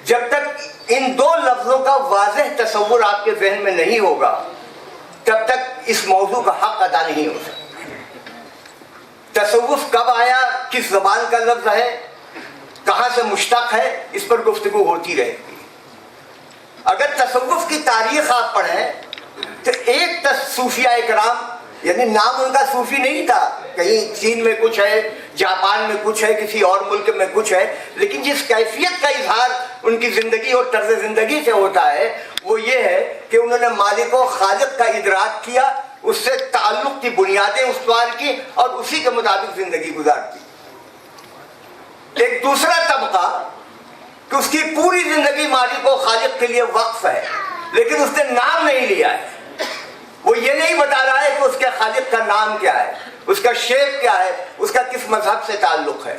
जब तक इन दो लफ्ज़ों का वाज़ेह तसव्वुर आपके ज़हन में नहीं होगा, तब तक इस मौजू का हक़ अदा नहीं हो सकता। तसव्वुफ़ कब आया, किस ज़बान का लफ्ज़ है, कहाँ से मुश्तक़ है, इस पर गुफ्तगू होती रहेगी। अगर तसव्वुफ़ की तारीख़ आप पढ़ें तो एक सूफिया इकराम, यानी नाम उनका सूफी नहीं था, कहीं चीन में कुछ है, जापान में कुछ है, किसी और मुल्क में कुछ है, लेकिन जिस कैफियत का इजहार उनकी ज़िंदगी और तर्ज़ ज़िंदगी से होता है वो ये है कि उन्होंने मालिक व खालिक का इदराक किया, उससे ताल्लुक़ की बुनियादें उस्तवार की और उसी के मुताबिक ज़िंदगी गुजारती। एक दूसरा तबका कि उसकी पूरी जिंदगी मालिक व खालिक के लिए वक्फ है, लेकिन उसने नाम नहीं लिया है। वो ये नहीं बता रहा है कि उसके खालिक का नाम क्या है, उसका शेख क्या है, उसका किस मजहब से ताल्लुक है।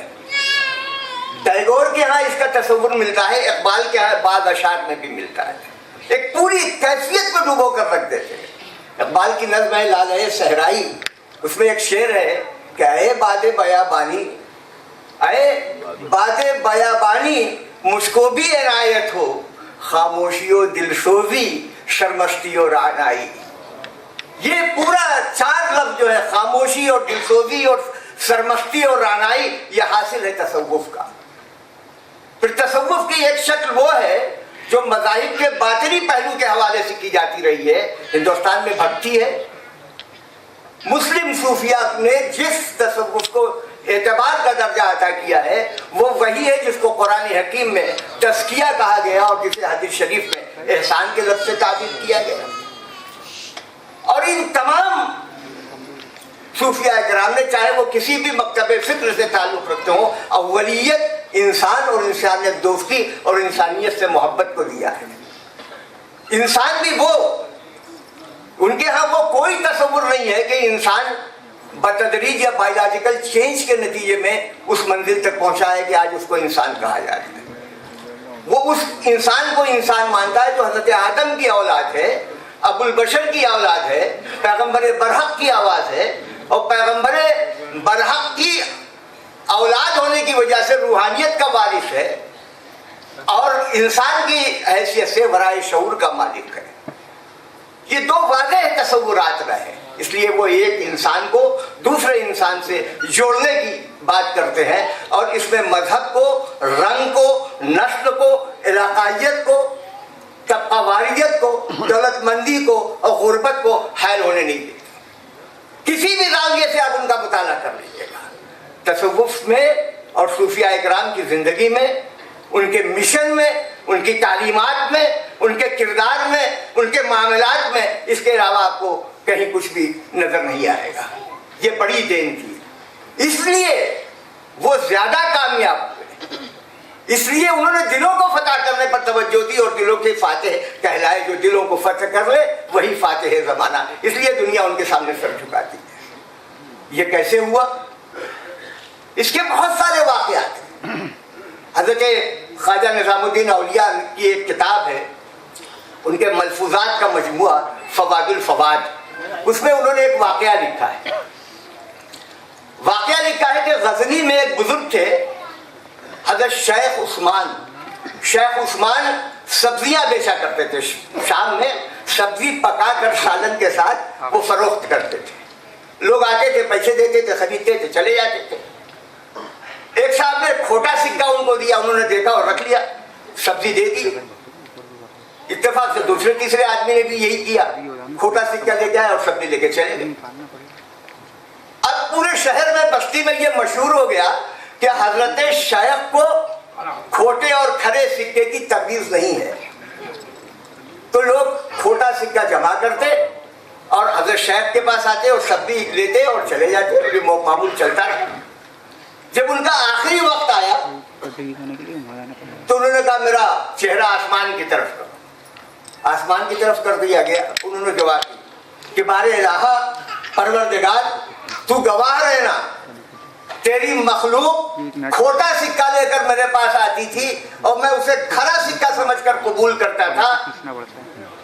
टैगोर के यहाँ इसका तस्वुर मिलता है, इकबाल के यहाँ बाद अशार में भी मिलता है। एक पूरी कैफियत को डुबो कर रख देते हैं। इकबाल की नज़्म है लाल सहराई, उसमें एक शेर है कि अये बादे बयाबानी, अये बादे बयाबानी मुझको भी इनायत हो, खामोशियों दिलसोजी शर्मस्तियों रानाई। ये पूरा 4 लफ्ज जो है, खामोशी और दिलसोजी और शर्मस्ती और रानाई, ये हासिल है तसव्वुफ का। फिर तसव्वुफ की एक शक्ल वो है जो मज़ाहिब के बातिनी पहलू के हवाले से की जाती रही है। हिंदुस्तान में भक्ति है। मुस्लिम सूफिया ने जिस तसव्वुफ को एतबार का दर्जा अता किया है वो वही है जिसको कुरान हकीम में तज़किया कहा गया और जिसे हदीस शरीफ में एहसान के लफ्ज़ से ताबीर किया गया। और इन तमाम सूफिया इकराम ने, चाहे वो किसी भी मकतब फिक्र से ताल्लुक़ रखते हो, अव्वलियत इंसान और इंसानियत दोस्ती और इंसानियत से मोहब्बत को दिया है। इंसान भी वो, उनके यहाँ वो कोई तस्वुर नहीं है कि इंसान बतदरीज या बायोलॉजिकल चेंज के नतीजे में उस मंजिल तक पहुंचा है कि आज उसको इंसान कहा जाता है। वो उस इंसान को इंसान मानता है जो हज़रत आदम की औलाद है, अबुल बशर की औलाद है, पैगंबर बरहक की आवाज़ है, और पैगंबर बरहक की औलाद होने की वजह से रूहानियत का वारिस है और इंसान की हैसियत से वराए शऊर का मालिक है। ये 2 वाज़ेह तसव्वुरात रहे, इसलिए वो एक इंसान को दूसरे इंसान से जोड़ने की बात करते हैं और इसमें मजहब को, रंग को, नस्ल को, इलाकायत को, तबकावारियत को, दौलतमंदी को और गुर्बत को हायल होने नहीं देते। किसी भी जाविये से आप उनका मुताला कर लीजिएगा, तसव्वुफ में और सूफिया इकराम की ज़िंदगी में, उनके मिशन में, उनकी तालीमात में, उनके किरदार में, उनके मामलात में, इसके अलावा आपको कहीं कुछ भी नजर नहीं आएगा। ये बड़ी देन थी, इसलिए वो ज्यादा कामयाब हुए, इसलिए उन्होंने दिलों को फतह करने पर तवज्जो दी और दिलों के फातेह कहलाए। जो दिलों को फतह कर ले वही फातेह ज़माना, इसलिए दुनिया उनके सामने सर झुकाती है। ये कैसे हुआ? इसके बहुत सारे वाक़यात हैं। हज़रत ख्वाजा निज़ामुद्दीन औलिया की एक किताब है, उनके मलफूज़ात का मजमुआ फ़वादुल फ़वाद, उसमें उन्होंने एक वाक़या लिखा है। वाक़या लिखा है कि गज़नी में एक बुजुर्ग थे हज़रत शेख उस्मान सब्जियां बेचा करते थे। शाम में सब्जी पकाकर सालन के साथ वो फरोख्त करते थे। लोग आते थे, पैसे देते थे, खरीदते थे, चले जाते थे। एक साहब ने खोटा सिक्का उनको दिया, उन्होंने देखा और रख लिया, सब्जी दे दी। इत्तेफाक से दूसरे तीसरे आदमी ने भी यही किया, खोटा सिक्का लेके आए और सब्जी लेके चले गए। अब पूरे शहर में, बस्ती में ये मशहूर हो गया कि हजरत शेख को खोटे और खरे सिक्के की तमीज नहीं है। तो लोग खोटा सिक्का जमा करते और हजरत शेख के पास आते और सब्जी लेते और चले जाते। ये मामूल चलता रहा। जब उनका आखिरी वक्त आया तो उन्होंने कहा मेरा चेहरा आसमान की तरफ करो। आसमान की तरफ कर दिया गया। उन्होंने जवाब दिया कि बारे इलाहा परवरदिगार, तू गवाह रहना, तेरी मखलूक खोटा सिक्का लेकर मेरे पास आती थी और मैं उसे खरा सिक्का समझकर कबूल करता था।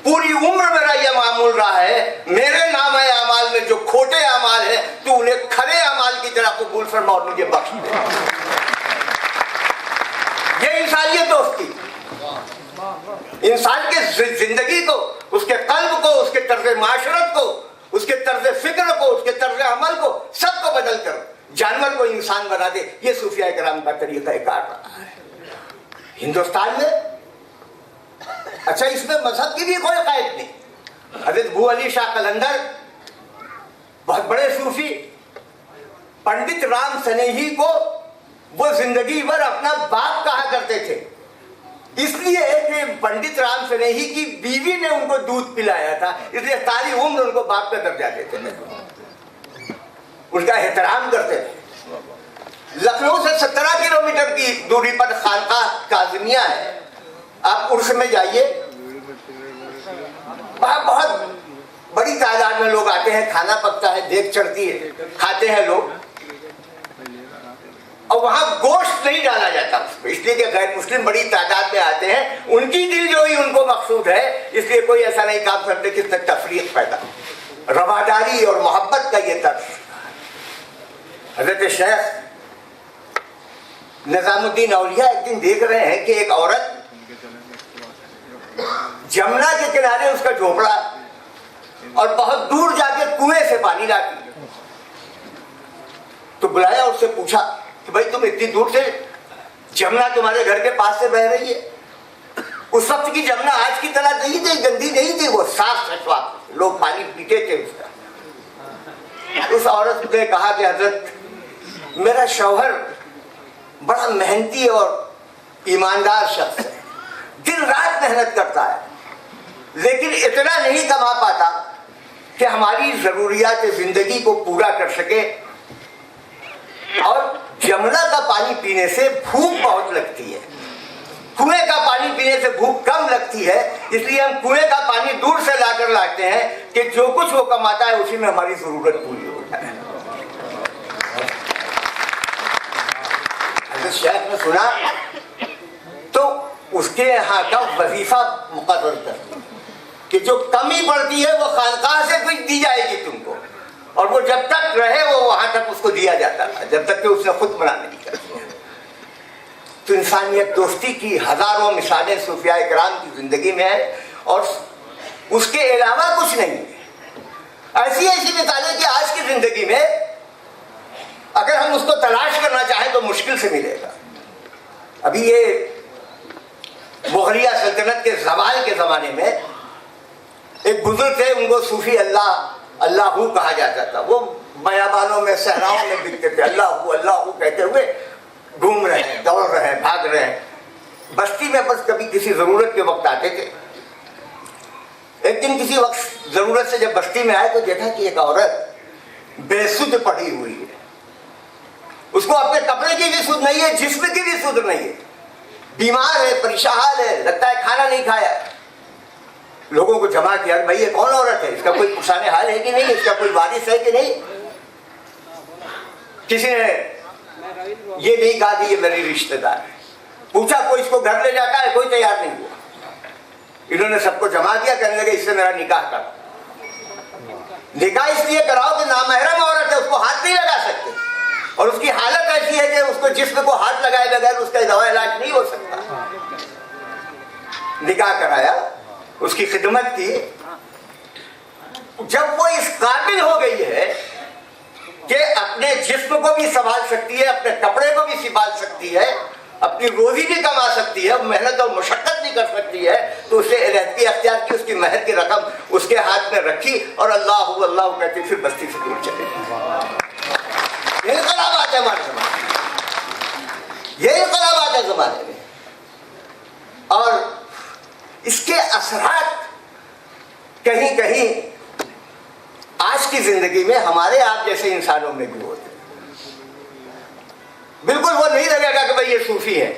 पूरी उम्र मेरा यह मामूल रहा है, मेरे नाम है अमाल में जो खोटे अमाल है तू उन्हें खरे अमाल की तरह कबूल फरमा और मुझे बख्श दे। ये इंसानियत दोस्ती, इंसान के जिंदगी को, उसके कल्ब को, उसके तर्ज माशरत को, उसके तर्ज फिक्र को, उसके तर्ज अमल को, सबको बदल कर जानवर को इंसान बना दे। ये सूफिया कराम का तरीका कार रहा है हिंदुस्तान में। अच्छा, इसमें मजहब की भी कोई कायद नहीं। हज़रत अबू अली शाह कलंदर बहुत बड़े सूफी, पंडित राम सनेही को वो जिंदगी भर अपना बाप कहा करते थे, इसलिए कि पंडित राम सनेही की बीवी ने उनको दूध पिलाया था, इसलिए सारी उम्र उनको बाप का दर्जा देते थे, उनका एहतराम करते थे। लखनऊ से 17 किलोमीटर की दूरी पर खानकाह काज़िमिया है। आप उर्स में जाइए, वहाँ बहुत बड़ी तादाद में लोग आते हैं, खाना पकता है, देग चढ़ती है, खाते हैं लोग, और वहाँ गोश्त नहीं डाला जाता उसमें, इसलिए कि गैर मुस्लिम बड़ी तादाद में आते हैं, उनकी दिलजोई उनको मकसूद है, इसलिए कोई ऐसा नहीं काम करते कि इसमें तफरीक पैदा, रवादारी और मोहब्बत का ये तर्ज। हजरत शेख निजामुद्दीन औलिया एक दिन देख रहे हैं कि एक औरत जमुना के किनारे उसका झोपड़ा और बहुत दूर जाके कुएं से पानी लाती, तो बुलाया, उससे पूछा कि भाई तुम इतनी दूर से, जमुना तुम्हारे घर के पास से बह रही है। उस वक्त की जमुना आज की तरह नहीं थी, गंदी नहीं थी, वो साफ सफा, लोग पानी पीते थे उसका। उस औरत ने कहा कि हजरत मेरा शौहर बड़ा मेहनती और ईमानदार शख्स है, दिन रात मेहनत करता है, लेकिन इतना नहीं कमा पाता कि हमारी जरूरियात जिंदगी को पूरा कर सके, और जमुना का पानी पीने से भूख बहुत लगती है, कुएं का पानी पीने से भूख कम लगती है, इसलिए हम कुएं का पानी दूर से लाकर लाते हैं कि जो कुछ वो कमाता है उसी में हमारी जरूरत पूरी हो जाए। शेख ने सुना तो उसके यहाँ का वजीफा मुकर्रर कर कि जो कमी पड़ती है वो खानकाह से कुछ दी जाएगी तुमको, और वो जब तक रहे वो वहां तक उसको दिया जाता था, जब तक कि उसने खुद मना नहीं कर दिया। तो इंसानियत दोस्ती की हजारों मिसालें सूफिया इकराम की जिंदगी में है, और उसके अलावा कुछ नहीं है। ऐसी ऐसी मिसालें कि आज की जिंदगी में अगर हम उसको तलाश करना चाहें तो मुश्किल से मिलेगा। अभी ये मुगलिया सल्तनत के ज़वाल के ज़माने में एक बुजुर्ग थे, उनको सूफी अल्लाहू कहा जाता था। वो बयाबानों में, सहराओं में दिखते थे, अल्लाहू अल्लाहू कहते हुए घूम रहे हैं, दौड़ रहे हैं, भाग रहे हैं। बस्ती में बस कभी किसी ज़रूरत के वक्त आते थे। एक दिन किसी वक्त ज़रूरत से जब बस्ती में आए तो देखा कि एक औरत बेसुध पड़ी हुई है, उसको अपने कपड़े की भी सुध नहीं है, जिस्म की भी सुध नहीं है, बीमार है, परेशान है, लगता है खाना नहीं खाया। लोगों को जमा किया, भाई ये कौन औरत है, इसका कोई पुराने हाल है कि नहीं, इसका कोई वारिस है कि नहीं। किसी ने ये नहीं कहा कि ये मेरी रिश्तेदार है, पूछा कोई इसको घर ले जाता है, कोई तैयार नहीं हुआ। इन्होंने सबको जमा किया, कहने लगे इससे मेरा निकाह करो। निकाह इसलिए कराओ कि नामहरम औरत है, उसको हाथ नहीं लगा सकते, और उसकी हालत ऐसी है कि उसको जिस्म को हाथ लगाए बगैर उसका दवा इलाज नहीं हो सकता। निकाह कराया, उसकी खिदमत की। जब वो इस काबिल हो गई है कि अपने जिस्म को भी संभाल सकती है, अपने कपड़े को भी संभाल सकती है, अपनी रोजी भी कमा सकती है, मेहनत और मुशक्कत भी कर सकती है, तो उसे रहती अख्तियार की, उसकी महर की रकम उसके हाथ में रखी और अल्लाह अल्लाह कहती फिर बस्ती से दूर चले। ये इंकलाबात है हमारे ज़माने में, ये इंकलाबात है ज़माने में, और इसके असरात कहीं कहीं आज की जिंदगी में हमारे आप जैसे इंसानों में भी होते हैं। बिल्कुल वो नहीं लगेगा कि भाई ये सूफी है,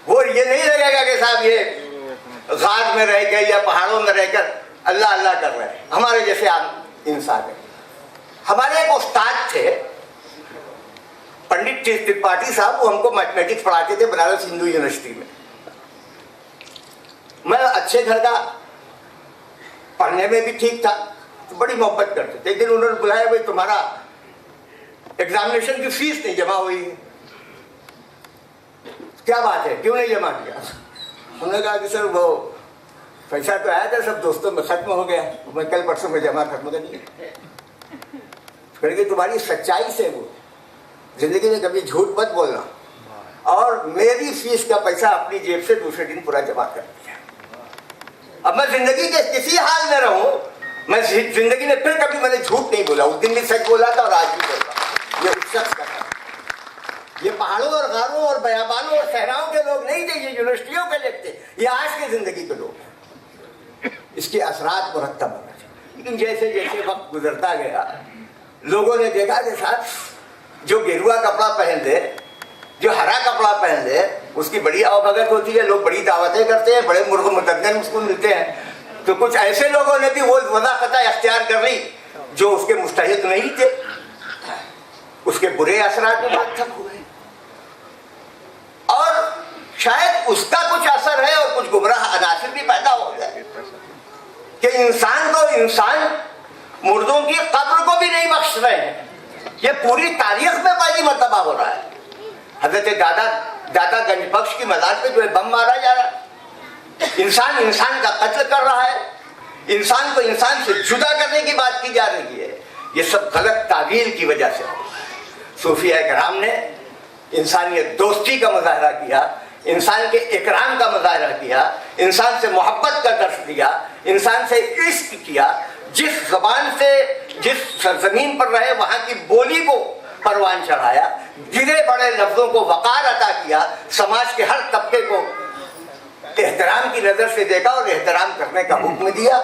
वो ये नहीं लगेगा कि साहब ये गाद में रह गए या पहाड़ों में रहकर अल्लाह अल्लाह कर रहे हैं। हमारे जैसे आम इंसान है। हमारे एक उस्ताद थे पंडित त्रिपाठी साहब, वो हमको मैथमेटिक्स पढ़ाते थे बनारस हिंदू यूनिवर्सिटी में। मैं अच्छे घर का, पढ़ने में भी ठीक था, तो बड़ी मोहब्बत करते थे। एक दिन उन्होंने बुलाया, भाई तुम्हारा एग्जामिनेशन की फीस नहीं जमा हुई है। क्या बात है, क्यों नहीं जमा किया? उन्होंने कहा कि सर वो पैसा तो आया था, सब दोस्तों में खत्म हो गया, मैं कल परसों में जमा खत्म कर दिया। करके तुम्हारी सच्चाई से वो जिंदगी में कभी झूठ मत बोलना, और मेरी फीस का पैसा अपनी जेब से दूसरे दिन पूरा जमा कर दिया। अब मैं जिंदगी के किसी हाल में रहूं, मैं जिंदगी में फिर कभी मैंने झूठ नहीं बोला। उस दिन भी सच बोला था और आज भी बोलता। ये उस शख्स का था। ये पहाड़ों और गारों और बयाबानों और सहराओं के लोग नहीं थे, ये यूनिवर्सिटियों के लोग थे, ये आज की जिंदगी के लोग हैं। इसके असरात मुरत्तब होना चाहिए। लेकिन जैसे जैसे वक्त गुजरता गया, लोगों ने देखा कि साहब जो गेरुआ कपड़ा पहन ले, जो हरा कपड़ा पहन ले, उसकी बड़ी आवभगत होती है, लोग बड़ी दावतें करते हैं, बड़े मुर्ग मुतद्दन उसको मिलते हैं। तो कुछ ऐसे लोगों ने भी वो वज़ाफ़त अख्तियार कर ली जो उसके मुस्तहिक नहीं थे, उसके बुरे असरात में मुरतब हुए, और शायद उसका कुछ असर है और कुछ गुमराह अनासिर भी पैदा हो जाए कि इंसान को इंसान मुर्दों की कब्र को भी नहीं बख्श रहे हैं। ये पूरी तारीख में पहली मरतबा हो रहा है। हजरत दादा गंजबख्श की मज़ार पे जो है बम मारा जा रहा है, इंसान इंसान का कत्ल कर रहा है, इंसान को इंसान से जुदा करने की बात की जा रही है। ये सब गलत तावील की वजह से हो रहा है। सूफिया किराम ने इंसानियत दोस्ती का मुजाहरा किया, इंसान के इकराम का मुजाहरा किया, इंसान से मोहब्बत का दर्श दिया, इंसान से इश्क किया, जिस ज़बान से जिस सरजमीन पर रहे वहाँ की बोली को परवान चढ़ाया, गिरे बड़े लफ्ज़ों को वक़ार अता किया, समाज के हर तबके को एहतराम की नज़र से देखा और एहतराम करने का हुक्म दिया।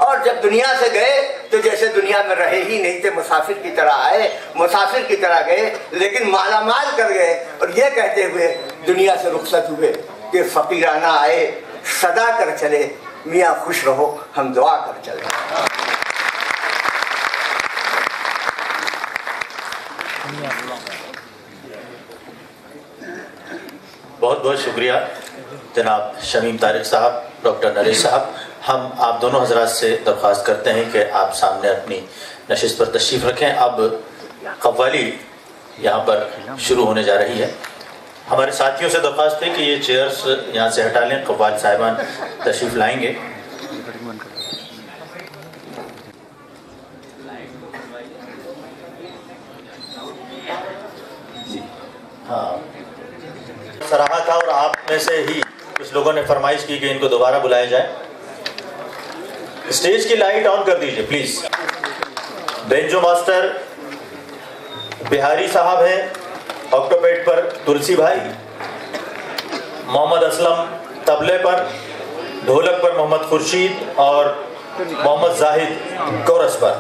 और जब दुनिया से गए तो जैसे दुनिया में रहे ही नहीं थे, मुसाफिर की तरह आए, मुसाफिर की तरह गए, लेकिन मालामाल कर गए और ये कहते हुए दुनिया से रुखसत हुए कि फ़कीराना आए सदा कर चले, मियाँ खुश रहो हम दुआ कर चले। बहुत बहुत शुक्रिया जनाब शमीम तारिक साहब, डॉक्टर नरेश साहब। हम आप दोनों हजरात से दरख्वास्त करते हैं कि आप सामने अपनी नशिस्त पर तशरीफ़ रखें। अब कव्वाली यहाँ पर शुरू होने जा रही है। हमारे साथियों से दरख्वास्त है कि ये चेयर्स यहाँ से हटा लें, कव्वाल साहिबान तशरीफ़ लाएंगे। हाँ, सराहा था और आप में से ही कुछ लोगों ने फरमाइश की कि इनको दोबारा बुलाया जाए। स्टेज की लाइट ऑन कर दीजिए प्लीज। बेंजो मास्टर बिहारी साहब हैं, ऑक्टोपेड पर तुलसी भाई, मोहम्मद असलम तबले पर, ढोलक पर मोहम्मद खुर्शीद और मोहम्मद जाहिद कोरस पर।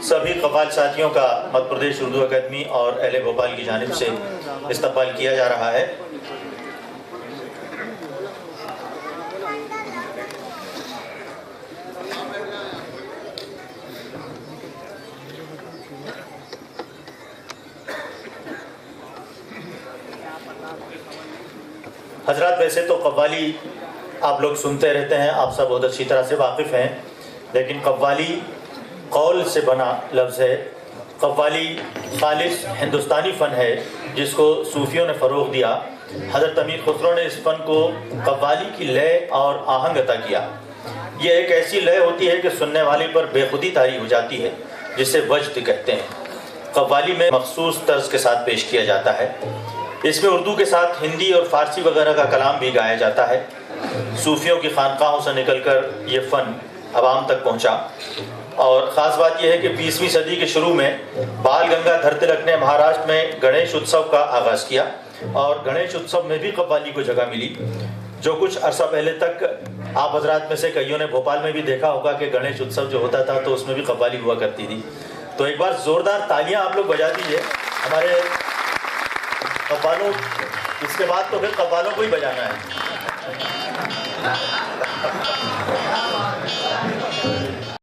सभी कव्वाल साथियों का मध्य प्रदेश उर्दू अकादमी और अहले भोपाल की जानिब से इस्तकबाल किया जा रहा है। हजरात, वैसे तो कव्वाली आप लोग सुनते रहते हैं, आप सब बहुत अच्छी तरह से वाकिफ़ हैं, लेकिन कव्वाली कौल से बना लफ्ज़ है। कव्वाली खालिस हिंदुस्तानी फ़न है जिसको सूफियों ने फ़रोग़ दिया। हज़रत अमीर खुसरो ने इस फ़न को कव्वाली की लय और आहंग अता किया। ये एक ऐसी लय होती है कि सुनने वाले पर बेखुदी तारी हो जाती है, जिसे वज्द कहते हैं। कव्वाली में मखसूस तर्ज के साथ पेश किया जाता है। इसमें उर्दू के साथ हिंदी और फ़ारसी वगैरह का कलाम भी गाया जाता है। सूफियों की खानकाहों से निकलकर ये फ़न अवाम तक पहुँचा। और ख़ास बात यह है कि 20वीं सदी के शुरू में बाल गंगाधर तिलक ने महाराष्ट्र में गणेश उत्सव का आगाज़ किया और गणेश उत्सव में भी कव्वाली को जगह मिली। जो कुछ अरसा पहले तक आप हजरात में से कईयों ने भोपाल में भी देखा होगा कि गणेश उत्सव जो होता था तो उसमें भी कव्वाली हुआ करती थी। तो एक बार ज़ोरदार तालियां आप लोग बजा दीजिए हमारे कव्वालों। इसके बाद तो फिर कव्वालों को ही बजाना है।